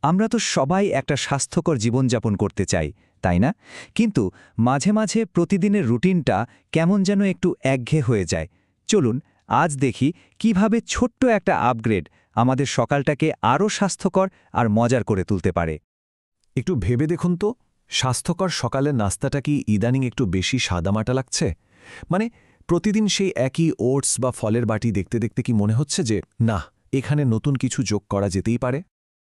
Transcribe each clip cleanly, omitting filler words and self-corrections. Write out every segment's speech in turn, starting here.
আমরা তো সবাই একটা স্বাস্থ্যকর জীবনযাপন করতে চাই, তাই না? কিন্তু মাঝে মাঝে প্রতিদিনের রুটিনটা কেমন যেন একটু একঘেয়ে হয়ে যায়। চলুন আজ দেখি কিভাবে ছোট্ট একটা আপগ্রেড আমাদের সকালটাকে আরও স্বাস্থ্যকর আর মজার করে তুলতে পারে। একটু ভেবে দেখুন তো, স্বাস্থ্যকর সকালের নাস্তাটা কি ইদানিং একটু বেশি সাদামাটা লাগছে? মানে প্রতিদিন সেই একই ওটস বা ফলের বাটি দেখতে দেখতে কি মনে হচ্ছে যে না, এখানে নতুন কিছু যোগ করা যেতেই পারে?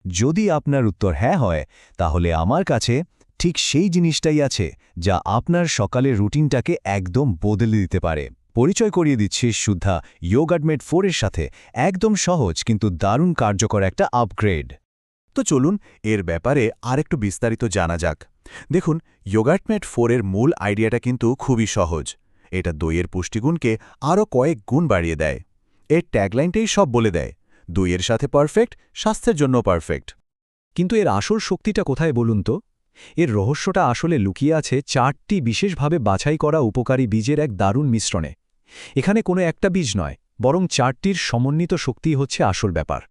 যদি আপনার উত্তর হ্যাঁ হয়, তাহলে আমার কাছে ঠিক সেই জিনিসটাই আছে যা আপনার সকালের রুটিনটাকে একদম বদলে দিতে পারে। পরিচয় করিয়ে দিচ্ছি শুদ্ধা ইয়োগার্টমেট 4 এর সাথে একদম সহজ কিন্তু দারুণ কার্যকর একটা আপগ্রেড। তো চলুন এর ব্যাপারে আরেকটু বিস্তারিত জানা যাক। দেখুন, ইয়োগার্টমেট 4 এর মূল আইডিয়াটা কিন্তু খুবই সহজ। এটা দইয়ের পুষ্টিগুণকে আরও কয়েক গুণ বাড়িয়ে দেয়। এর ট্যাগলাইনটাই সব বলে দেয়, দইয়ের সাথে পারফেক্ট, স্বাস্থ্যের জন্য পারফেক্ট। কিন্তু এর আসল শক্তিটা কোথায় বলুন তো? এর রহস্যটা আসলে লুকিয়ে আছে 4টি বিশেষভাবে বাছাই করা উপকারী বীজের এক দারুণ মিশ্রণে। এখানে কোনো একটা বীজ নয়, বরং 4টির সমন্বিত শক্তিই হচ্ছে আসল ব্যাপার।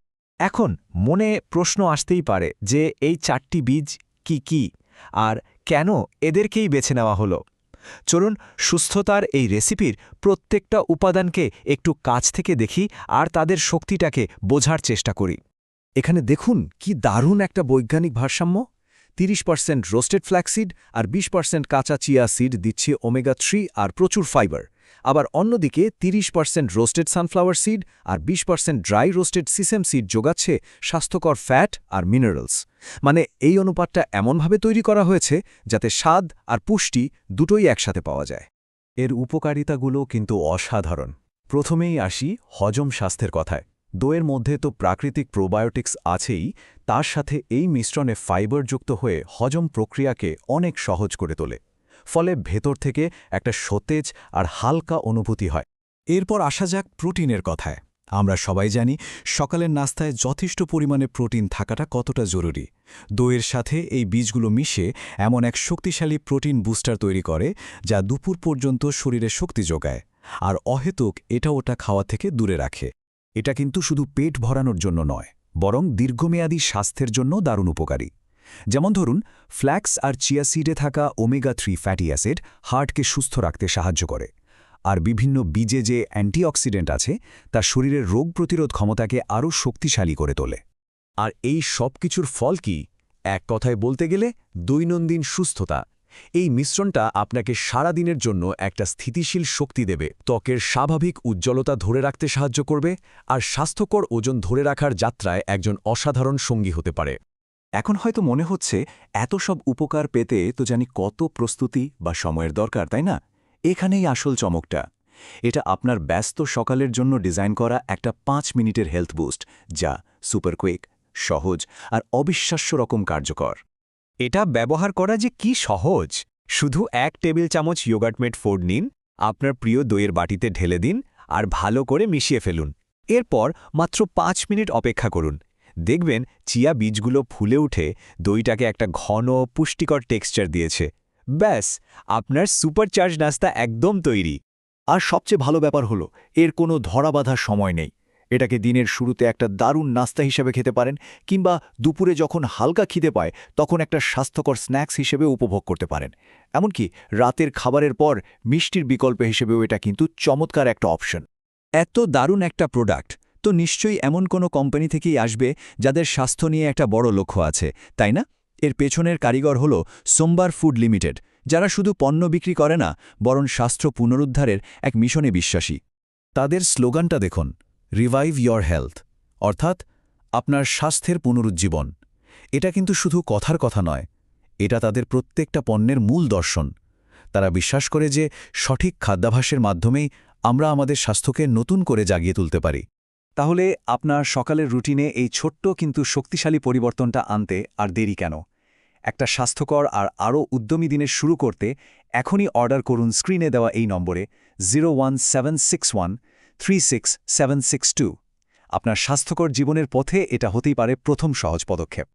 এখন মনে প্রশ্ন আসতেই পারে যে এই 4টি বীজ কি কি, আর কেন এদেরকেই বেছে নেওয়া হলো। চলুন সুস্থতার এই রেসিপির প্রত্যেকটা উপাদানকে একটু কাছ থেকে দেখি আর তাদের শক্তিটাকে বোঝার চেষ্টা করি। এখানে দেখুন কি দারুণ একটা বৈজ্ঞানিক ভারসাম্য। 30% রোস্টেড ফ্ল্যাক্সিড আর 20% কাঁচা চিয়া সিড দিচ্ছে ওমেগা 3 আর প্রচুর ফাইবার। আবার অন্যদিকে 30% রোস্টেড সানফ্লাওয়ার সিড আর 20% ড্রাই রোস্টেড সিসেম সিড যোগাচ্ছে স্বাস্থ্যকর ফ্যাট আর মিনারেলস। মানে এই অনুপাতটা এমনভাবে তৈরি করা হয়েছে যাতে স্বাদ আর পুষ্টি দুটোই একসাথে পাওয়া যায়। এর উপকারিতাগুলো কিন্তু অসাধারণ। প্রথমেই আসি হজম স্বাস্থ্যের কথায়। দইয়ের মধ্যে তো প্রাকৃতিক প্রোবায়োটিক্স আছেই, তার সাথে এই মিশ্রণে ফাইবার যুক্ত হয়ে হজম প্রক্রিয়াকে অনেক সহজ করে তোলে। ফলে ভেতর থেকে একটা সতেজ আর হালকা অনুভূতি হয়। এরপর আসা যাক প্রোটিনের কথায়। আমরা সবাই জানি সকালের নাস্তায় যথেষ্ট পরিমাণে প্রোটিন থাকাটা কতটা জরুরি। দইয়ের সাথে এই বীজগুলো মিশে এমন এক শক্তিশালী প্রোটিন বুস্টার তৈরি করে যা দুপুর পর্যন্ত শরীরে শক্তি যোগায় আর অহেতুক এটা ওটা খাওয়া থেকে দূরে রাখে। এটা কিন্তু শুধু পেট ভরানোর জন্য নয়, বরং দীর্ঘমেয়াদী স্বাস্থ্যের জন্য দারুণ উপকারী। যেমন ধরুন, ফ্ল্যাক্স আর চিয়া সিডে থাকা ওমেগা 3 ফ্যাটি অ্যাসিড হার্টকে সুস্থ রাখতে সাহায্য করে, আর বিভিন্ন বীজে যে অ্যান্টিঅক্সিডেন্ট আছে তা শরীরের রোগ প্রতিরোধ ক্ষমতাকে আরও শক্তিশালী করে তোলে। আর এই সব কিছুর ফল কি? এক কথায় বলতে গেলে দৈনন্দিন সুস্থতা। এই মিশ্রণটা আপনাকে সারা দিনের জন্য একটা স্থিতিশীল শক্তি দেবে, ত্বকের স্বাভাবিক উজ্জ্বলতা ধরে রাখতে সাহায্য করবে, আর স্বাস্থ্যকর ওজন ধরে রাখার যাত্রায় একজন অসাধারণ সঙ্গী হতে পারে। এখন হয়তো মনে হচ্ছে এত সব উপকার পেতে তো জানি কত প্রস্তুতি বা সময়ের দরকার, তাই না? এখানেই আসল চমকটা। এটা আপনার ব্যস্ত সকালের জন্য ডিজাইন করা একটা 5 মিনিটের হেলথ বুস্ট, যা সুপার কুইক, সহজ আর অবিশ্বাস্য রকম কার্যকর। এটা ব্যবহার করা যে কি সহজ! শুধু 1 টেবিল চামচ ইয়োগার্টমেট 4 নিন, আপনার প্রিয় দইয়ের বাটিতে ঢেলে দিন আর ভালো করে মিশিয়ে ফেলুন। এরপর মাত্র 5 মিনিট অপেক্ষা করুন। দেখবেন চিয়া বীজগুলো ফুলে উঠে দইটাকে একটা ঘন পুষ্টিকর টেক্সচার দিয়েছে। ব্যাস, আপনার সুপারচার্জ নাস্তা একদম তৈরি। আর সবচেয়ে ভালো ব্যাপার হলো এর কোনো ধরাবাঁধার সময় নেই। এটাকে দিনের শুরুতে একটা দারুণ নাস্তা হিসেবে খেতে পারেন, কিংবা দুপুরে যখন হালকা খিদে পায় তখন একটা স্বাস্থ্যকর স্ন্যাক্স হিসেবে উপভোগ করতে পারেন। এমনকি রাতের খাবারের পর মিষ্টির বিকল্প হিসেবেও এটা কিন্তু চমৎকার একটা অপশন। এত দারুণ একটা প্রোডাক্ট তো নিশ্চয়ই এমন কোনো কোম্পানি থেকেই আসবে যাদের স্বাস্থ্য নিয়ে একটা বড় লক্ষ্য আছে, তাই না? এর পেছনের কারিগর হল সোমবার ফুড লিমিটেড, যারা শুধু পণ্য বিক্রি করে না, বরং স্বাস্থ্য পুনরুদ্ধারের এক মিশনে বিশ্বাসী। তাদের স্লোগানটা দেখুন, রিভাইভ ইয়োর হেলথ, অর্থাৎ আপনার স্বাস্থ্যের পুনরুজ্জীবন। এটা কিন্তু শুধু কথার কথা নয়, এটা তাদের প্রত্যেকটা পণ্যের মূল দর্শন। তারা বিশ্বাস করে যে সঠিক খাদ্যাভ্যাসের মাধ্যমেই আমরা আমাদের স্বাস্থ্যকে নতুন করে জাগিয়ে তুলতে পারি। তাহলে আপনার সকালের রুটিনে এই ছোট্ট কিন্তু শক্তিশালী পরিবর্তনটা আনতে আর দেরি কেন? একটা স্বাস্থ্যকর আর আরও উদ্যমী দিনের শুরু করতে এখনই অর্ডার করুন স্ক্রিনে দেওয়া এই নম্বরে 01761367762। আপনার স্বাস্থ্যকর জীবনের পথে এটা হতেই পারে প্রথম সহজ পদক্ষেপ।